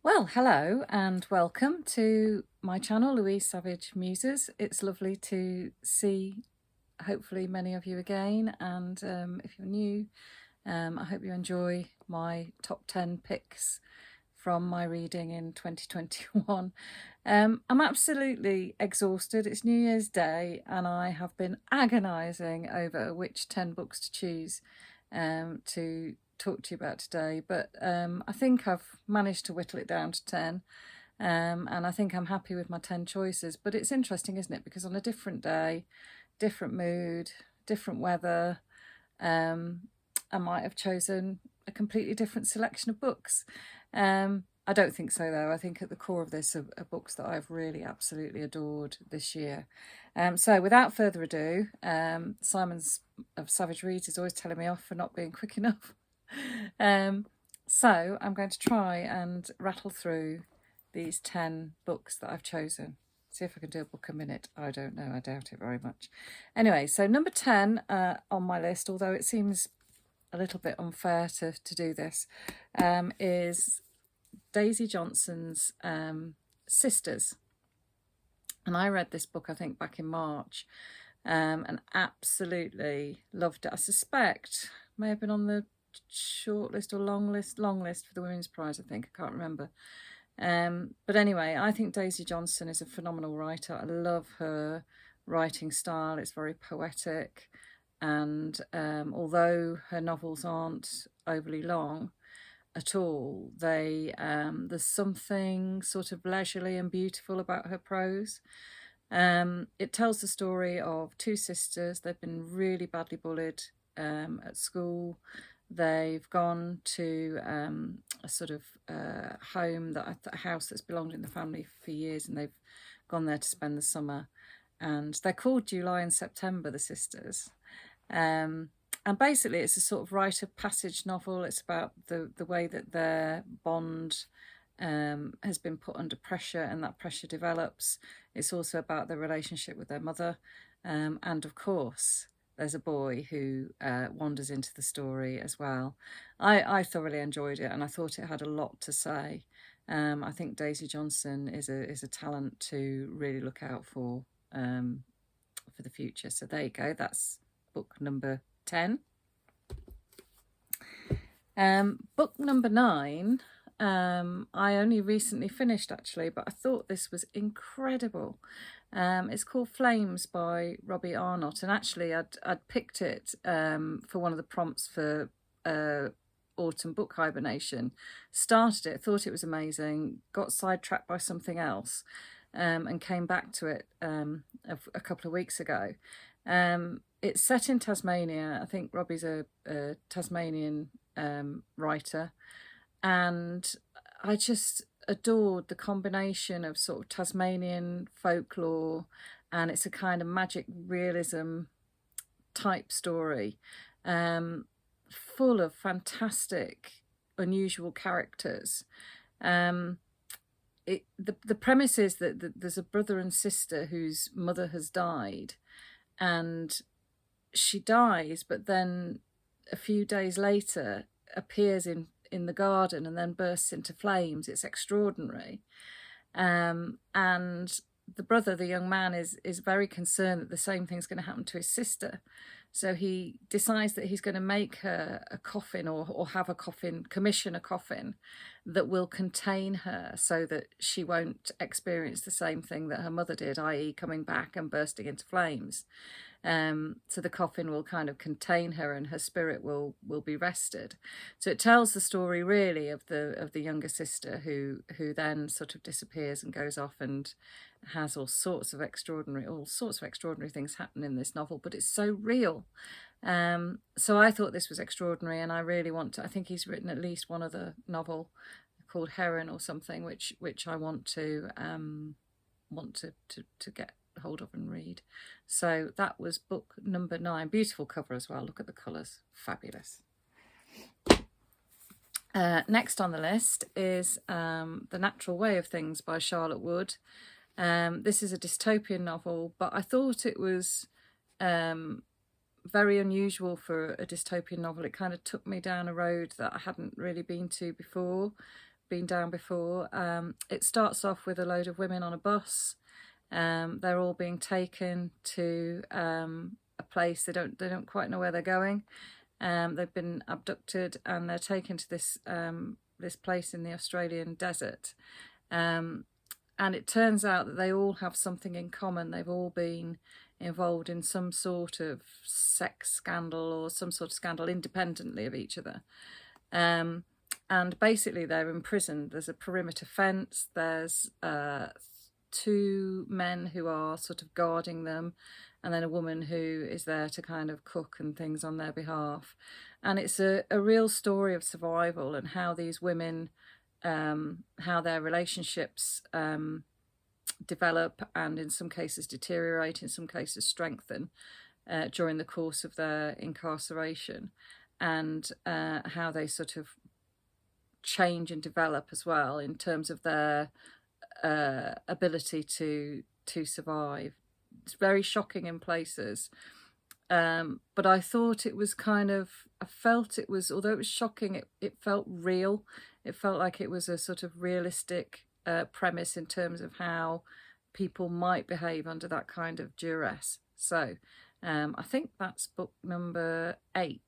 Well, hello and welcome to my channel, Louise Savage Muses. It's lovely to see, hopefully, many of you again. And if you're new, I hope you enjoy my top 10 picks from my reading in 2021. I'm absolutely exhausted. It's New Year's Day and I have been agonising over which 10 books to choose to talk to you about today, but I think I've managed to whittle it down to 10, and I think I'm happy with my 10 choices. But it's interesting, isn't it, because on a different day, different mood, different weather, I might have chosen a completely different selection of books. I don't think so, though. I think at the core of this are books that I've really absolutely adored this year. So without further ado, Simon's of Savage Reads is always telling me off for not being quick enough. So I'm going to try and rattle through these 10 books that I've chosen. See if I can do a book a minute. I don't know. I doubt it very much. Anyway, so number 10 on my list, although it seems a little bit unfair to do this, is Daisy Johnson's Sisters. And I read this book, I think, back in March, and absolutely loved it. I suspect may have been on the short list or long list for the Women's Prize, I think. I can't remember. But anyway, I think Daisy Johnson is a phenomenal writer. I love her writing style. It's very poetic. And although her novels aren't overly long at all, there's something sort of leisurely and beautiful about her prose. It tells the story of two sisters. They've been really badly bullied at school. They've gone to a sort of home, a house that's belonged in the family for years, and they've gone there to spend the summer. And they're called July and September, the sisters. And basically it's a sort of rite of passage novel. It's about the way that their bond has been put under pressure, and that pressure develops. It's also about their relationship with their mother, and of course there's a boy who wanders into the story as well. I thoroughly enjoyed it, and I thought it had a lot to say. I think Daisy Johnson is a talent to really look out for the future. So there you go. That's book number 10. Book number 9, I only recently finished, actually, but I thought this was incredible. It's called Flames by Robbie Arnott, and actually I'd picked it for one of the prompts for autumn book hibernation. Started it, thought it was amazing, got sidetracked by something else, and came back to it a couple of weeks ago. It's set in Tasmania. I think Robbie's a Tasmanian writer, and I just adored the combination of sort of Tasmanian folklore, and it's a kind of magic realism type story, full of fantastic, unusual characters. The premise is that there's a brother and sister whose mother has died, and she dies, but then a few days later appears in the garden and then bursts into flames. It's extraordinary. And the brother, the young man, is very concerned that the same thing's going to happen to his sister. So he decides that he's going to make her a coffin, or have a coffin, commission a coffin that will contain her, so that she won't experience the same thing that her mother did, i.e. coming back and bursting into flames. So the coffin will kind of contain her, and her spirit will be rested. So it tells the story really of the younger sister who then sort of disappears and goes off and has all sorts of extraordinary things happen in this novel, but it's so real. So I thought this was extraordinary, and I really I think he's written at least one other novel called Heron or something, which I want to get hold of and read. So that was book number 9. Beautiful cover as well. Look at the colours. Fabulous. Next on the list is The Natural Way of Things by Charlotte Wood. This is a dystopian novel, but I thought it was very unusual for a dystopian novel. It kind of took me down a road that I hadn't really been to before, been down before. It starts off with a load of women on a bus. They're all being taken to a place they don't quite know where they're going. They've been abducted and they're taken to this this place in the Australian desert. And it turns out that they all have something in common. They've all been involved in some sort of sex scandal or some sort of scandal independently of each other. And basically they're imprisoned. There's a perimeter fence. There's 2 men who are sort of guarding them, and then a woman who is there to kind of cook and things on their behalf. And it's a real story of survival and how these women, how their relationships develop and in some cases deteriorate, in some cases strengthen during the course of their incarceration, and how they sort of change and develop as well in terms of their ability to survive. It's very shocking in places, but I thought it was kind of, I felt it was, although it was shocking, it felt real. It felt like it was a sort of realistic premise in terms of how people might behave under that kind of duress. So I think that's book number 8,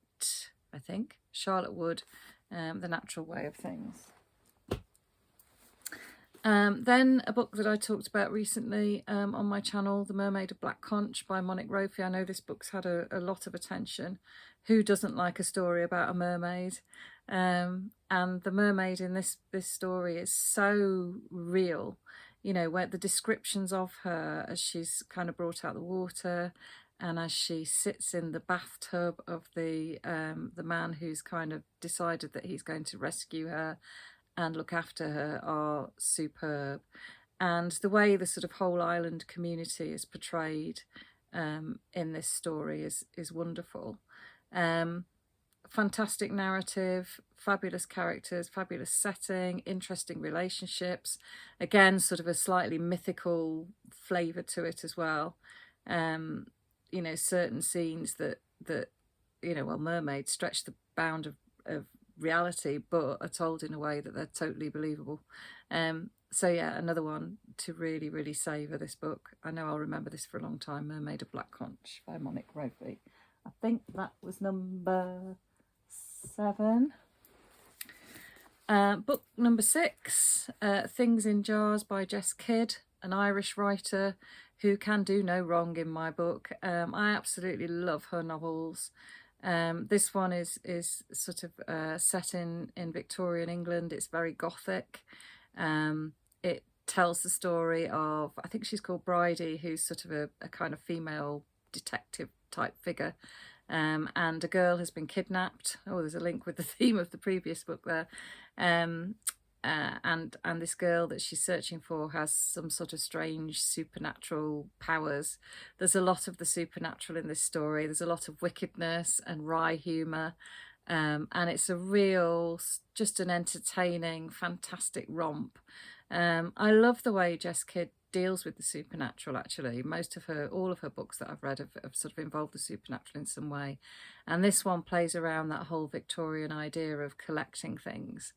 I think. Charlotte Wood, The Natural Way of Things. Then a book that I talked about recently on my channel, The Mermaid of Black Conch by Monique Rofi. I know this book's had a lot of attention. Who doesn't like a story about a mermaid? And the mermaid in this story is so real, you know, where the descriptions of her as she's kind of brought out the water and as she sits in the bathtub of the man who's kind of decided that he's going to rescue her and look after her are superb. And the way the sort of whole island community is portrayed in this story is wonderful. Fantastic narrative, fabulous characters, fabulous setting, interesting relationships. Again, sort of a slightly mythical flavour to it as well. You know, certain scenes that you know, well, mermaids stretch the bound of reality, but are told in a way that they're totally believable. So yeah, another one to really, really savour this book. I know I'll remember this for a long time. Mermaid of Black Conch by Monique Rofi. I think that was number 7. Book number 6, Things in Jars by Jess Kidd, an Irish writer who can do no wrong in my book. I absolutely love her novels. This one is sort of set in Victorian England. It's very gothic. It tells the story of, I think she's called Bridie, who's sort of a kind of female detective type figure. And a girl has been kidnapped. Oh, there's a link with the theme of the previous book there. And this girl that she's searching for has some sort of strange supernatural powers. There's a lot of the supernatural in this story. There's a lot of wickedness and wry humour. And it's a real, just an entertaining, fantastic romp. I love the way Jess Kidd deals with the supernatural, actually. All of her books that I've read have sort of involved the supernatural in some way. And this one plays around that whole Victorian idea of collecting things.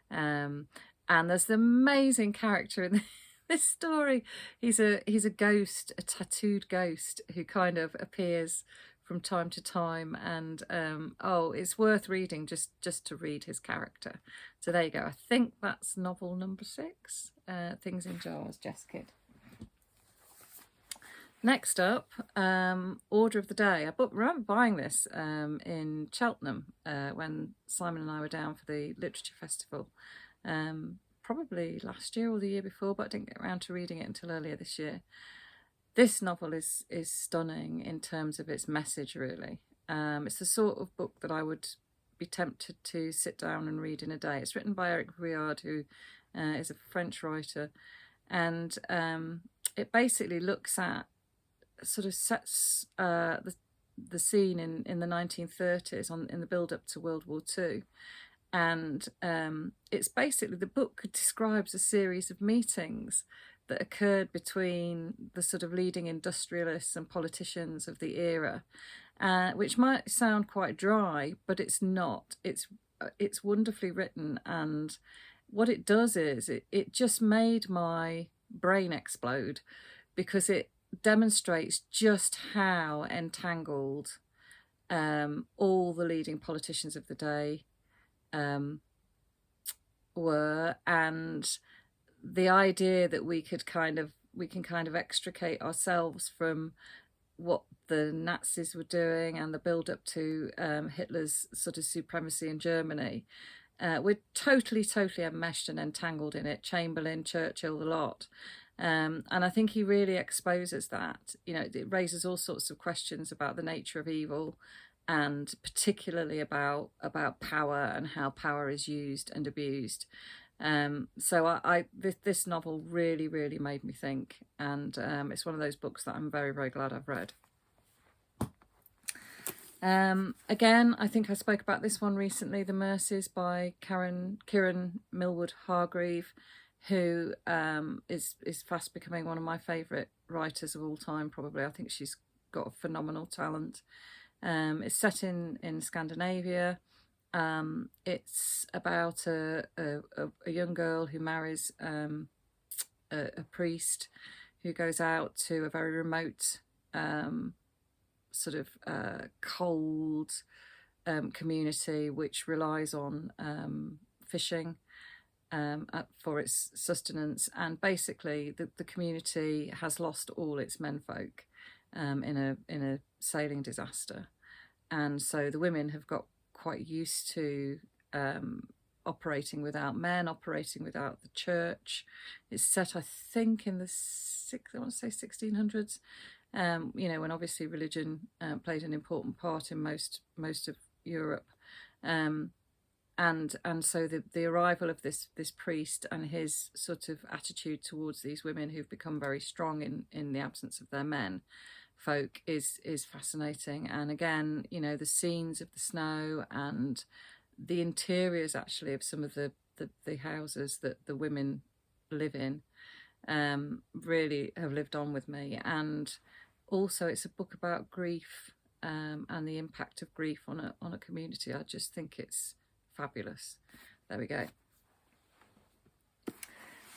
And there's the amazing character in this story. He's a ghost, a tattooed ghost who kind of appears from time to time, and oh, it's worth reading just to read his character. So there you go. I think that's novel number 6, Things in Jars, Jess Kidd. Next up, Order of the Day. I remember buying this in Cheltenham when Simon and I were down for the Literature Festival, probably last year or the year before, but I didn't get around to reading it until earlier this year. This novel is stunning in terms of its message, really. It's the sort of book that I would be tempted to sit down and read in a day. It's written by Eric Vuillard, who is a French writer, and it basically looks at, sort of sets the scene in the 1930s in the build-up to World War II. And it's basically, the book describes a series of meetings that occurred between the sort of leading industrialists and politicians of the era, which might sound quite dry, but it's not. It's wonderfully written, and what it does is it just made my brain explode, because it demonstrates just how entangled all the leading politicians of the day were, and the idea that we can kind of extricate ourselves from what the Nazis were doing and the build up to Hitler's sort of supremacy in Germany. We're totally enmeshed and entangled in it. Chamberlain, Churchill, the lot. And I think he really exposes that. You know, it raises all sorts of questions about the nature of evil, and particularly about power and how power is used and abused. So this novel really made me think, and it's one of those books that I'm very glad I've read. Again, I think I spoke about this one recently, The Mercies by Kieran Millwood Hargreave, who is fast becoming one of my favourite writers of all time, probably. I think she's got a phenomenal talent. It's set in Scandinavia. It's about a young girl who marries a priest who goes out to a very remote sort of cold community which relies on fishing for its sustenance, and basically the community has lost all its menfolk in a sailing disaster, and so the women have got quite used to operating without men, operating without the church. It's set, I think, in the 1600s. You know, when obviously religion played an important part in most of Europe, and so the arrival of this priest and his sort of attitude towards these women who've become very strong in the absence of their men folk is fascinating. And again, you know, the scenes of the snow and the interiors actually of some of the houses that the women live in really have lived on with me. And also it's a book about grief and the impact of grief on a community. I just think it's fabulous. There we go.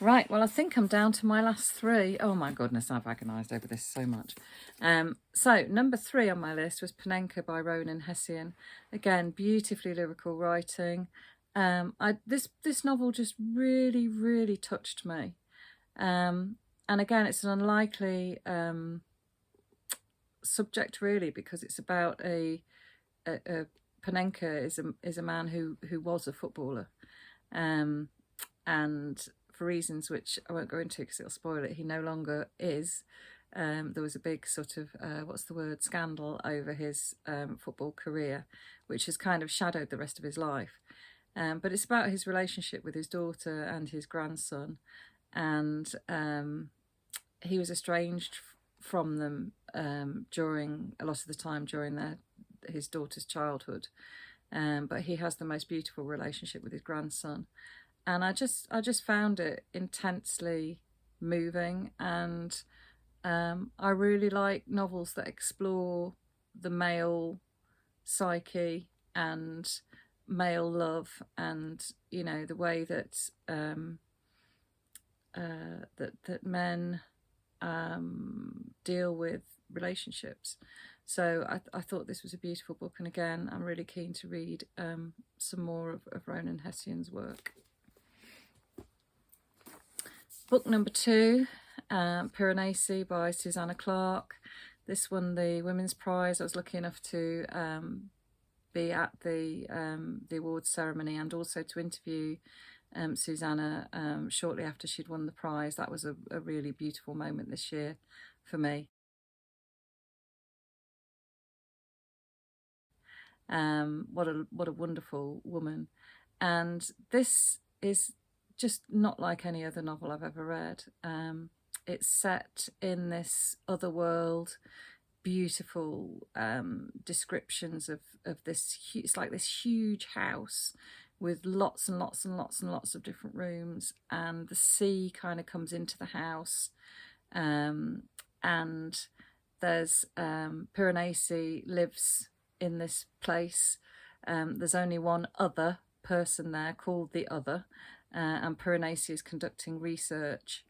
Right, well, I think I'm down to my last three. Oh my goodness, I've agonised over this so much. So number 3 on my list was Pananka by Ronan Hessian. Again, beautifully lyrical writing. This novel just really touched me. And again, it's an unlikely subject, really, because it's about a Pananka is a man who was a footballer, and for reasons which I won't go into because it'll spoil it, he no longer is. There was a big sort of scandal over his football career, which has kind of shadowed the rest of his life. But it's about his relationship with his daughter and his grandson, and he was estranged from them during a lot of the time during his daughter's childhood, but he has the most beautiful relationship with his grandson, and I just found it intensely moving. And I really like novels that explore the male psyche and male love, and you know, the way that that men deal with relationships. So I thought this was a beautiful book, and again, I'm really keen to read some more of Ronan Hessian's work. Book number 2, Piranesi by Susanna Clarke. This won the Women's Prize. I was lucky enough to be at the awards ceremony and also to interview Susanna shortly after she'd won the prize. That was a really beautiful moment this year for me. What a wonderful woman. And this is just not like any other novel I've ever read. It's set in this other world, beautiful descriptions of this. It's like this huge house with lots and lots of different rooms, and the sea kind of comes into the house, and there's Piranesi lives in this place. There's only one other person there called the Other, and Piranesi is conducting research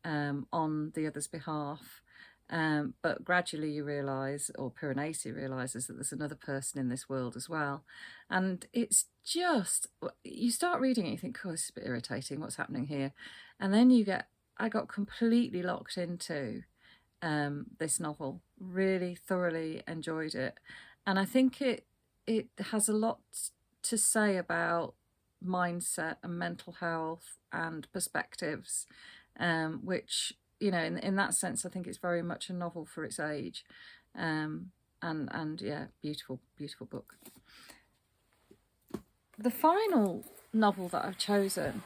on the other's behalf. But gradually you realise, or Piranesi realises, that there's another person in this world as well. And it's just, you start reading it, you think, oh, this is a bit irritating, what's happening here? And then I got completely locked into this novel, really thoroughly enjoyed it. And I think it has a lot to say about mindset and mental health and perspectives, which, you know, in that sense, I think it's very much a novel for its age. And yeah, beautiful book. The final novel that I've chosen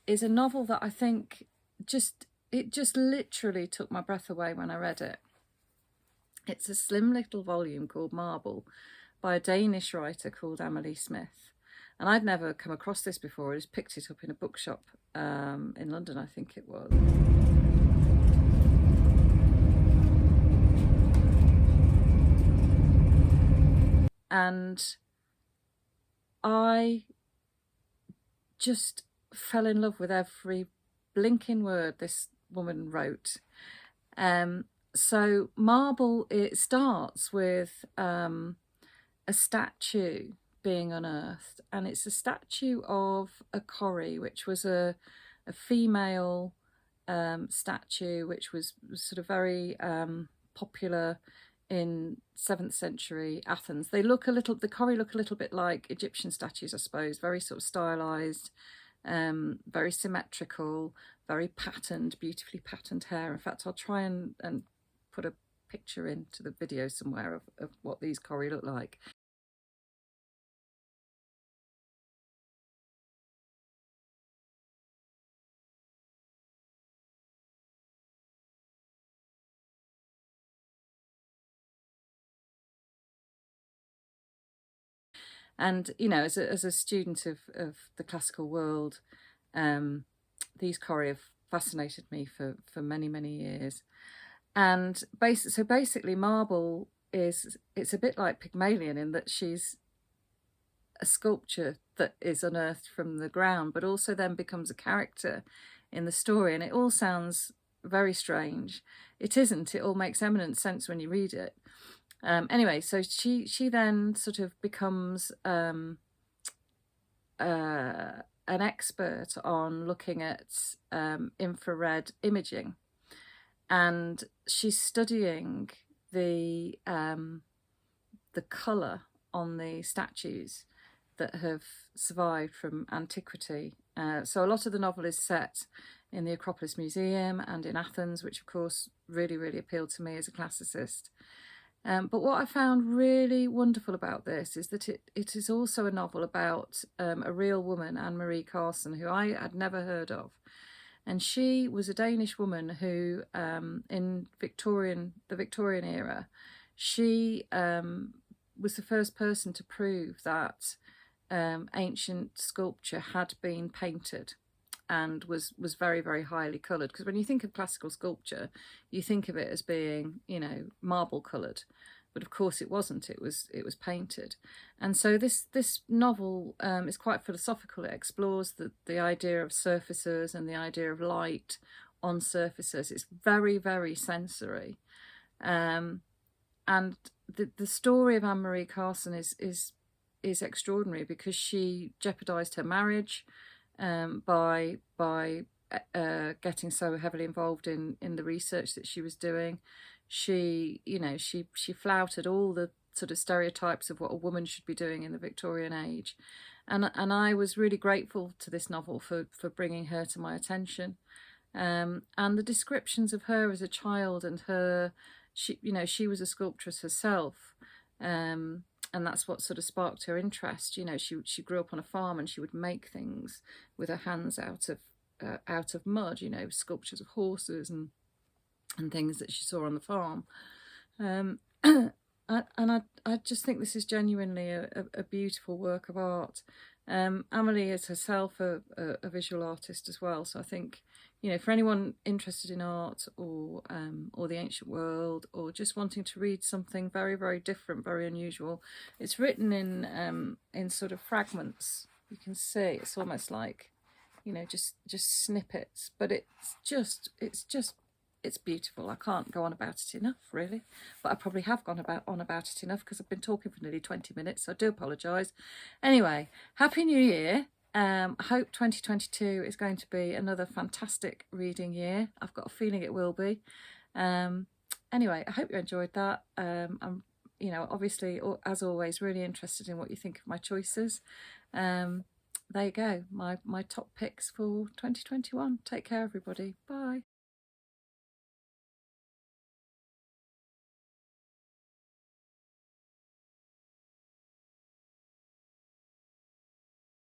is a novel that I think just literally took my breath away when I read it. It's a slim little volume called Marble by a Danish writer called Emily Smith. And I'd never come across this before. I just picked it up in a bookshop in London, I think it was. And I just fell in love with every blinking word this woman wrote. So Marble, it starts with a statue being unearthed, and it's a statue of a Corrie, which was a female statue, which was sort of very popular in 7th century Athens. The Corrie look a little bit like Egyptian statues, I suppose, very sort of stylized, very symmetrical, very patterned, beautifully patterned hair. In fact, I'll try and put a picture into the video somewhere of what these Corrie look like. And, you know, as a student of the classical world, these Corrie have fascinated me for many, many years. And basically Marble it's a bit like Pygmalion in that she's a sculpture that is unearthed from the ground, but also then becomes a character in the story. And it all sounds very strange. It isn't. It all makes eminent sense when you read it. Anyway, so she then sort of becomes an expert on looking at infrared imaging, and she's studying the colour on the statues that have survived from antiquity. So a lot of the novel is set in the Acropolis Museum and in Athens, which of course really, really appealed to me as a classicist. But what I found really wonderful about this is that it is also a novel about a real woman, Anne-Marie Carson, who I had never heard of. And she was a Danish woman who, in the Victorian era, she was the first person to prove that ancient sculpture had been painted and was very, very highly coloured. Because when you think of classical sculpture, you think of it as being, you know, marble coloured. But of course it wasn't. It was painted. And so this novel is quite philosophical. It explores the idea of surfaces and the idea of light on surfaces. It's very, very sensory. And the story of Anne-Marie Carson is extraordinary because she jeopardised her marriage by getting so heavily involved in the research that she was doing. She flouted all the sort of stereotypes of what a woman should be doing in the Victorian age, and I was really grateful to this novel for bringing her to my attention, and the descriptions of her as a child and she was a sculptress herself, and that's what sort of sparked her interest. You know, she grew up on a farm and she would make things with her hands out of mud. You know, sculptures of horses and things that she saw on the farm. And I just think this is genuinely a beautiful work of art. Amelie is herself a visual artist as well, so I think, you know, for anyone interested in art or the ancient world, or just wanting to read something very, very different, very unusual, it's written in sort of fragments, You can see it's almost like, you know, just snippets, but it's beautiful. I can't go on about it enough, really, but I probably have gone on about it enough because I've been talking for nearly 20 minutes, so I do apologise. Anyway, Happy New Year. I hope 2022 is going to be another fantastic reading year. I've got a feeling it will be. Anyway, I hope you enjoyed that. I'm, you know, obviously, as always, really interested in what you think of my choices. There you go, my top picks for 2021. Take care, everybody. Bye.